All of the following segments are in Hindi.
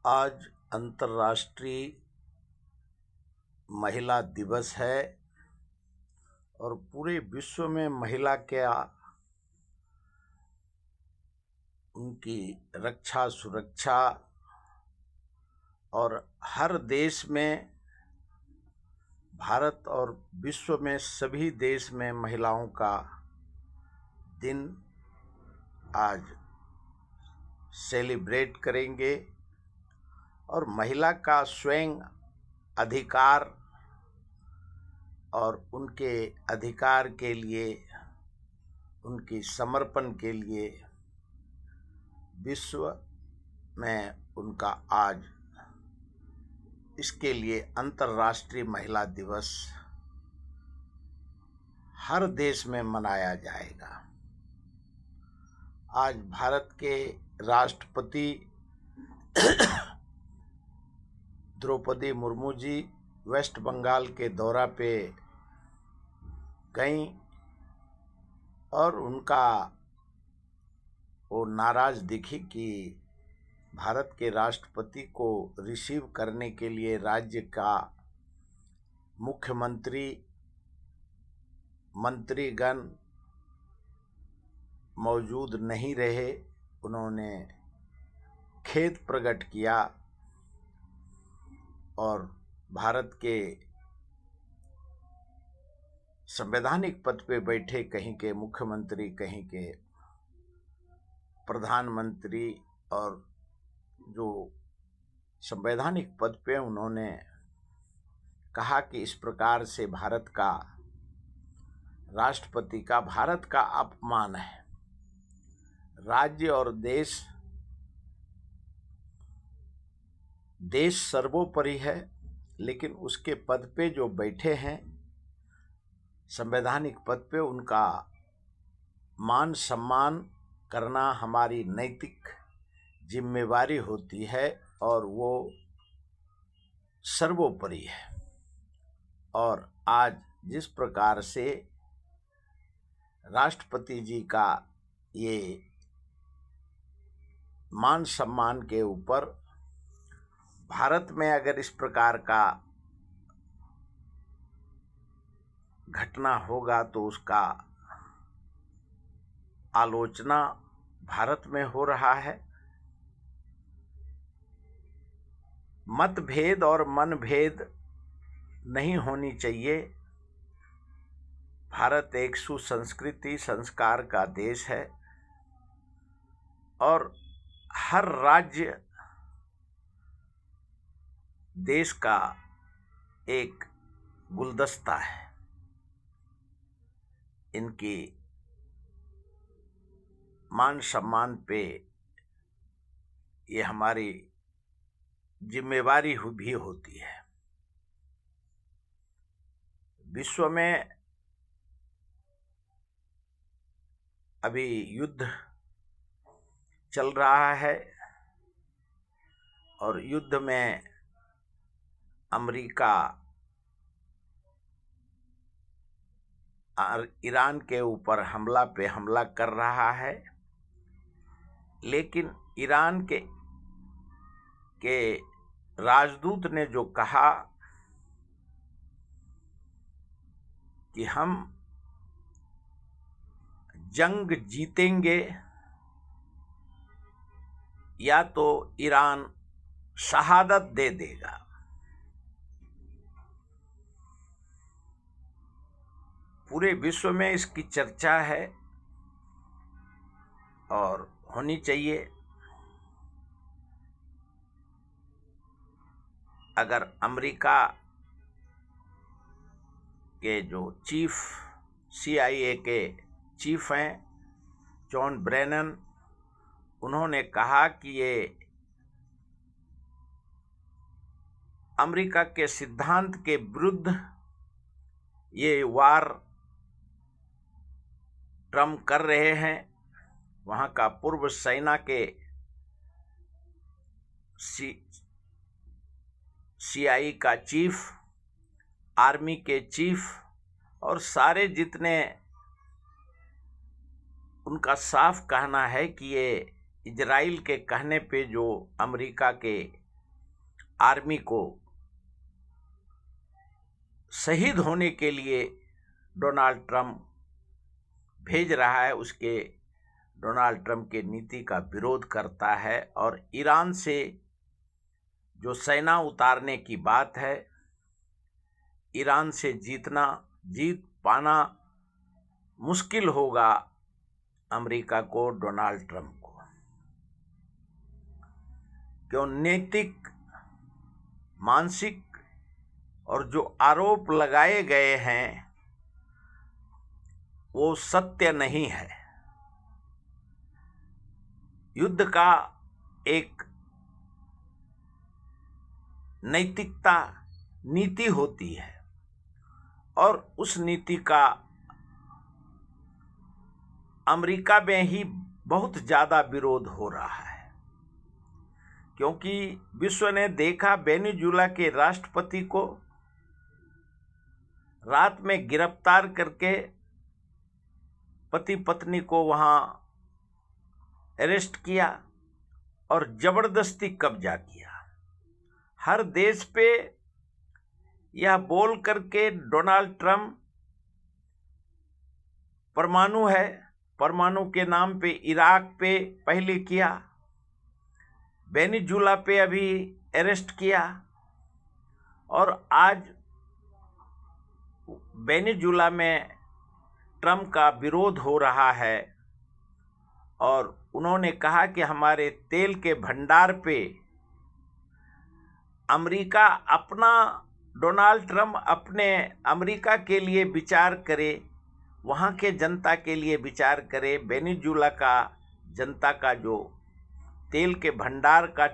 आज अंतर्राष्ट्रीय महिला दिवस है और पूरे विश्व में महिला के उनकी रक्षा सुरक्षा और हर देश में, भारत और विश्व में सभी देश में महिलाओं का दिन आज सेलिब्रेट करेंगे। और महिला का स्वयं अधिकार और उनके अधिकार के लिए, उनकी समर्पण के लिए विश्व में उनका आज इसके लिए अंतर्राष्ट्रीय महिला दिवस हर देश में मनाया जाएगा। आज भारत के राष्ट्रपति द्रौपदी मुर्मू जी वेस्ट बंगाल के दौरा पे गईं और उनका वो नाराज दिखी कि भारत के राष्ट्रपति को रिसीव करने के लिए राज्य का मुख्यमंत्री, मंत्रीगण मौजूद नहीं रहे। उन्होंने खेद प्रकट किया और भारत के संवैधानिक पद पे बैठे कहीं के मुख्यमंत्री, कहीं के प्रधानमंत्री और जो संवैधानिक पद पे, उन्होंने कहा कि इस प्रकार से भारत का राष्ट्रपति का भारत का अपमान है। राज्य और देश सर्वोपरि है, लेकिन उसके पद पे जो बैठे हैं संवैधानिक पद पे, उनका मान सम्मान करना हमारी नैतिक जिम्मेवारी होती है और वो सर्वोपरि है। और आज जिस प्रकार से राष्ट्रपति जी का ये मान सम्मान के ऊपर भारत में अगर इस प्रकार का घटना होगा तो उसका आलोचना भारत में हो रहा है। मतभेद और मनभेद नहीं होनी चाहिए। भारत एक सुसंस्कृति संस्कार का देश है और हर राज्य देश का एक गुलदस्ता है। इनकी मान सम्मान पे ये हमारी जिम्मेवारी भी होती है। विश्व में अभी युद्ध चल रहा है और युद्ध में अमेरिका ईरान के ऊपर हमला पे हमला कर रहा है, लेकिन ईरान के राजदूत ने जो कहा कि हम जंग जीतेंगे या तो ईरान शहादत दे देगा। पूरे विश्व में इसकी चर्चा है और होनी चाहिए। अगर अमेरिका के जो चीफ CIA के चीफ हैं जॉन ब्रेनन, उन्होंने कहा कि ये अमेरिका के सिद्धांत के विरुद्ध ये वार ट्रम्प कर रहे हैं। वहाँ का पूर्व सेना के CIA का चीफ, आर्मी के चीफ और सारे जितने, उनका साफ कहना है कि ये इजराइल के कहने पे जो अमेरिका के आर्मी को शहीद होने के लिए डोनाल्ड ट्रंप भेज रहा है, उसके डोनाल्ड ट्रंप के नीति का विरोध करता है। और ईरान से जो सेना उतारने की बात है, ईरान से जीत पाना मुश्किल होगा अमेरिका को, डोनाल्ड ट्रंप को। क्यों? नैतिक, मानसिक और जो आरोप लगाए गए हैं वो सत्य नहीं है। युद्ध का एक नैतिकता नीति होती है और उस नीति का अमेरिका में ही बहुत ज़्यादा विरोध हो रहा है। क्योंकि विश्व ने देखा वेनेजुएला के राष्ट्रपति को रात में गिरफ्तार करके पति पत्नी को वहाँ अरेस्ट किया और जबरदस्ती कब्जा किया। हर देश पे यह बोल करके डोनाल्ड ट्रंप परमाणु है, परमाणु के नाम पे इराक पे पहले किया, वेनेजुएला पे अभी अरेस्ट किया और आज वेनेजुएला में ट्रंप का विरोध हो रहा है। और उन्होंने कहा कि हमारे तेल के भंडार पे अमेरिका अपना, डोनाल्ड ट्रंप अपने अमेरिका के लिए विचार करे, वहाँ के जनता के लिए विचार करे। वेनेजुएला का जनता का जो तेल के भंडार का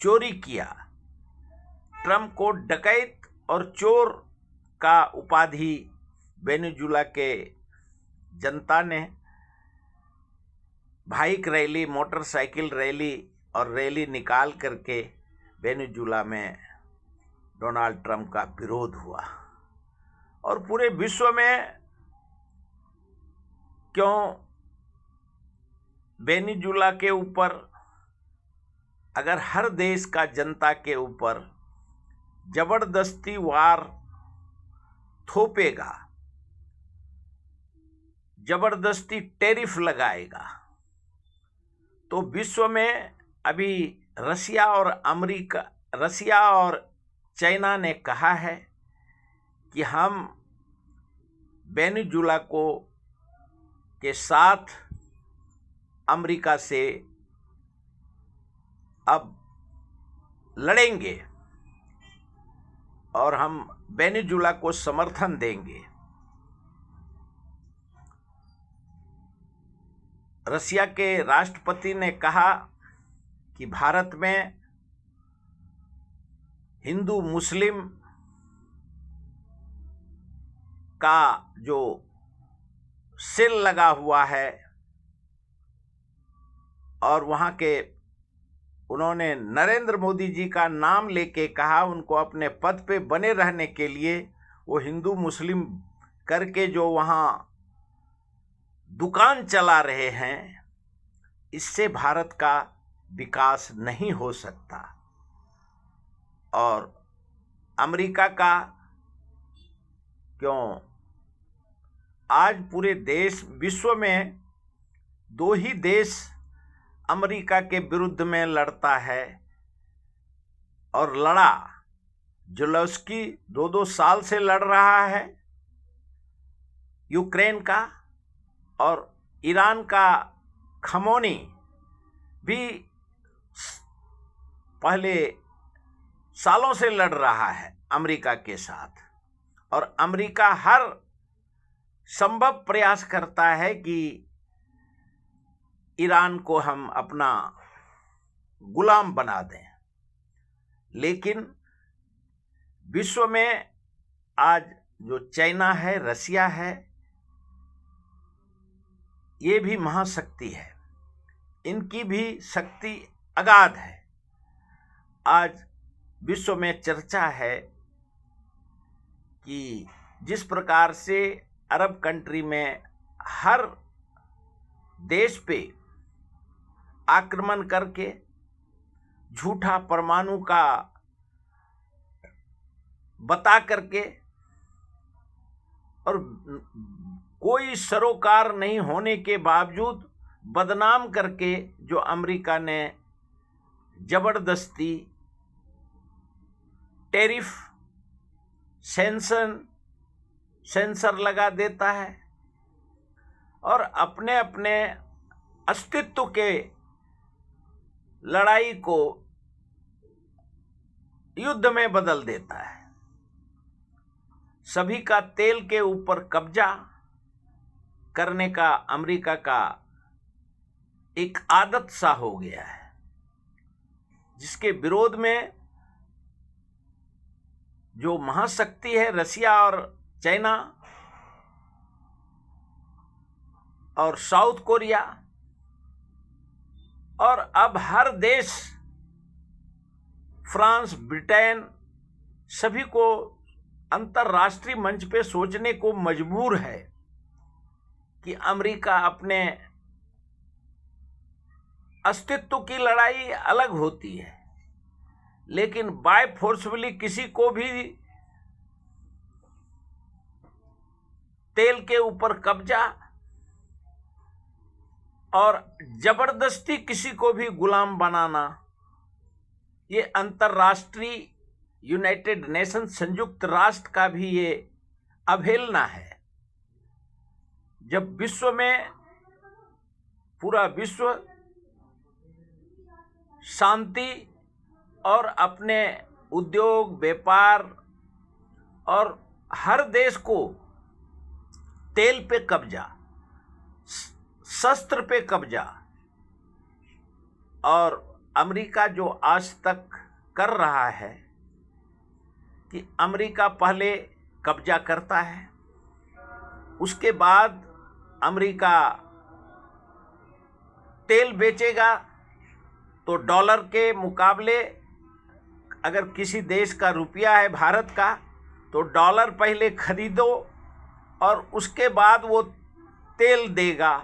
चोरी किया, ट्रंप को डकैत और चोर का उपाधि वेनेजुएला के जनता ने बाइक रैली, मोटरसाइकिल रैली और रैली निकाल करके वेनेजुएला में डोनाल्ड ट्रंप का विरोध हुआ। और पूरे विश्व में क्यों वेनेजुएला के ऊपर, अगर हर देश का जनता के ऊपर जबरदस्ती वार थोपेगा, जबरदस्ती टैरिफ लगाएगा, तो विश्व में अभी रसिया और चाइना ने कहा है कि हम वेनेजुएला के साथ अमेरिका से अब लड़ेंगे और हम वेनेजुएला को समर्थन देंगे। रसिया के राष्ट्रपति ने कहा कि भारत में हिंदू मुस्लिम का जो सेल लगा हुआ है और वहाँ के, उन्होंने नरेंद्र मोदी जी का नाम लेके कहा उनको अपने पद पे बने रहने के लिए वो हिंदू मुस्लिम करके जो वहाँ दुकान चला रहे हैं, इससे भारत का विकास नहीं हो सकता। और अमेरिका का क्यों, आज पूरे देश, विश्व में दो ही देश अमेरिका के विरुद्ध में लड़ता है और लड़ा। ज़ेलेंस्की 2-2 साल से लड़ रहा है यूक्रेन का, और ईरान का खमोनी भी पहले सालों से लड़ रहा है अमेरिका के साथ। और अमेरिका हर संभव प्रयास करता है कि ईरान को हम अपना गुलाम बना दें। लेकिन विश्व में आज जो चाइना है, रसिया है, ये भी महाशक्ति है, इनकी भी शक्ति अगाध है। आज विश्व में चर्चा है कि जिस प्रकार से अरब कंट्री में हर देश पे आक्रमण करके झूठा परमाणु का बता करके और कोई सरोकार नहीं होने के बावजूद बदनाम करके जो अमेरिका ने जबरदस्ती टैरिफ सेंसर लगा देता है और अपने अपने अस्तित्व के लड़ाई को युद्ध में बदल देता है। सभी का तेल के ऊपर कब्जा करने का अमेरिका का एक आदत सा हो गया है, जिसके विरोध में जो महाशक्ति है रसिया और चाइना और साउथ कोरिया और अब हर देश फ्रांस, ब्रिटेन सभी को अंतर्राष्ट्रीय मंच पे सोचने को मजबूर है कि अमेरिका अपने अस्तित्व की लड़ाई अलग होती है, लेकिन बाय फोर्सफुली किसी को भी तेल के ऊपर कब्जा और जबरदस्ती किसी को भी गुलाम बनाना, ये अंतर्राष्ट्रीय यूनाइटेड नेशन संयुक्त राष्ट्र का भी ये अवहेलना है। जब विश्व में पूरा विश्व शांति और अपने उद्योग, व्यापार और हर देश को तेल पे कब्जा, शस्त्र पे कब्जा, और अमेरिका जो आज तक कर रहा है कि अमेरिका पहले कब्जा करता है, उसके बाद अमेरिका तेल बेचेगा तो डॉलर के मुकाबले अगर किसी देश का रुपया है भारत का तो डॉलर पहले खरीदो और उसके बाद वो तेल देगा,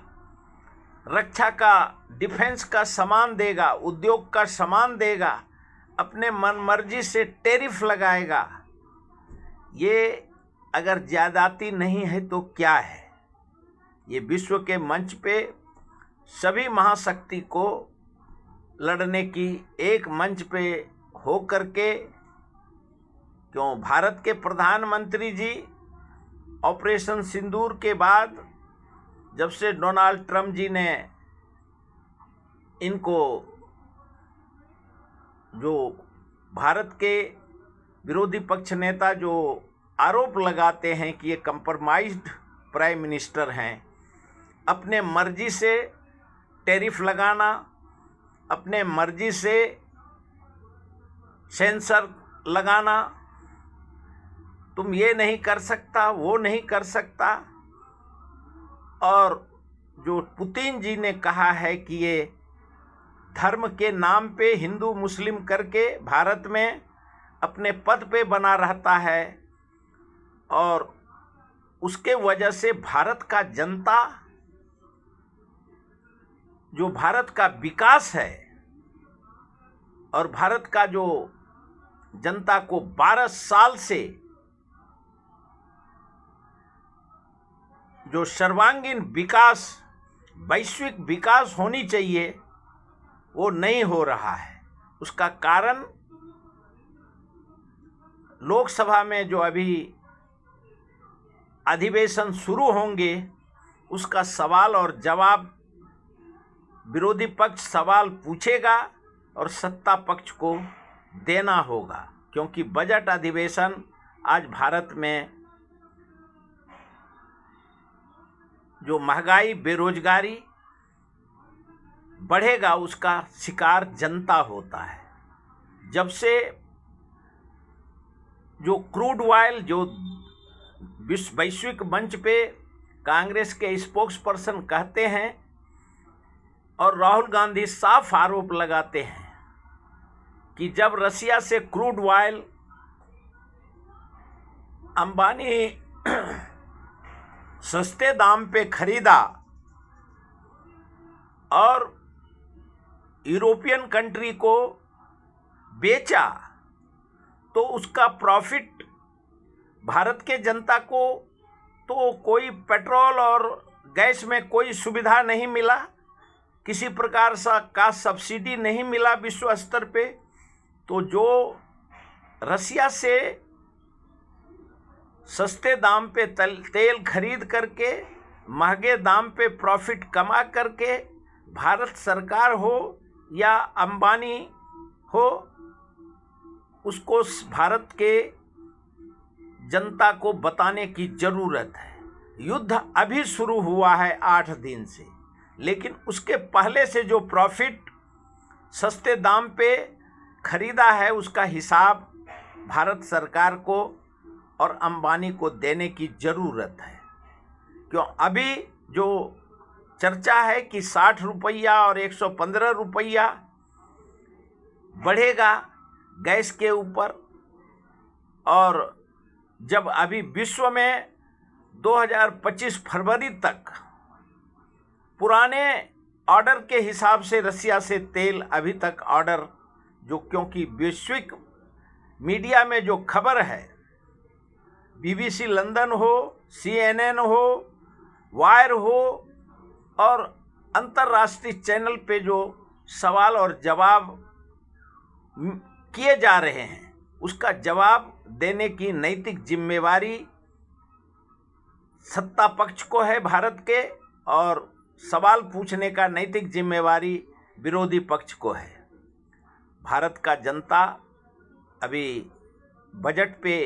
रक्षा का, डिफेंस का सामान देगा, उद्योग का सामान देगा, अपने मन मर्जी से टैरिफ लगाएगा। ये अगर ज्यादती नहीं है तो क्या है? ये विश्व के मंच पे सभी महाशक्ति को लड़ने की एक मंच पे हो करके, क्यों भारत के प्रधानमंत्री जी ऑपरेशन सिंदूर के बाद जब से डोनाल्ड ट्रंप जी ने इनको, जो भारत के विरोधी पक्ष नेता जो आरोप लगाते हैं कि ये कंप्रोमाइज्ड प्राइम मिनिस्टर हैं, अपने मर्जी से टैरिफ लगाना, अपने मर्जी से सेंसर लगाना, तुम ये नहीं कर सकता, वो नहीं कर सकता। और जो पुतिन जी ने कहा है कि ये धर्म के नाम पे हिंदू मुस्लिम करके भारत में अपने पद पे बना रहता है, और उसके वजह से भारत का जनता, जो भारत का विकास है और भारत का जो जनता को 12 साल से जो सर्वांगीण विकास, वैश्विक विकास होनी चाहिए, वो नहीं हो रहा है। उसका कारण लोकसभा में जो अभी अधिवेशन शुरू होंगे उसका सवाल और जवाब विरोधी पक्ष सवाल पूछेगा और सत्ता पक्ष को देना होगा, क्योंकि बजट अधिवेशन आज भारत में जो महंगाई, बेरोजगारी बढ़ेगा उसका शिकार जनता होता है। जब से जो क्रूड ऑयल जो वैश्विक मंच पे कांग्रेस के स्पोक्स पर्सन कहते हैं और राहुल गांधी साफ आरोप लगाते हैं कि जब रसिया से क्रूड ऑयल अंबानी सस्ते दाम पे खरीदा और यूरोपियन कंट्री को बेचा, तो उसका प्रॉफिट भारत के जनता को तो कोई पेट्रोल और गैस में कोई सुविधा नहीं मिला, किसी प्रकार का सब्सिडी नहीं मिला विश्व स्तर पे। तो जो रसिया से सस्ते दाम पे तेल खरीद करके महंगे दाम पे प्रॉफिट कमा करके भारत सरकार हो या अंबानी हो, उसको भारत के जनता को बताने की ज़रूरत है। युद्ध अभी शुरू हुआ है 8 दिन से, लेकिन उसके पहले से जो प्रॉफिट सस्ते दाम पे खरीदा है उसका हिसाब भारत सरकार को और अंबानी को देने की ज़रूरत है। क्यों अभी जो चर्चा है कि 60 रुपया और 115 रुपया बढ़ेगा गैस के ऊपर, और जब अभी विश्व में 2025 फरवरी तक पुराने ऑर्डर के हिसाब से रसिया से तेल अभी तक ऑर्डर जो, क्योंकि वैश्विक मीडिया में जो खबर है, BBC लंदन हो, CNN हो, वायर हो और अंतर्राष्ट्रीय चैनल पे जो सवाल और जवाब किए जा रहे हैं, उसका जवाब देने की नैतिक जिम्मेवारी सत्ता पक्ष को है भारत के, और सवाल पूछने का नैतिक जिम्मेवारी विरोधी पक्ष को है। भारत का जनता अभी बजट पे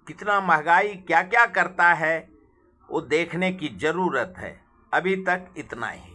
कितना महंगाई क्या क्या करता है वो देखने की ज़रूरत है। अभी तक इतना ही।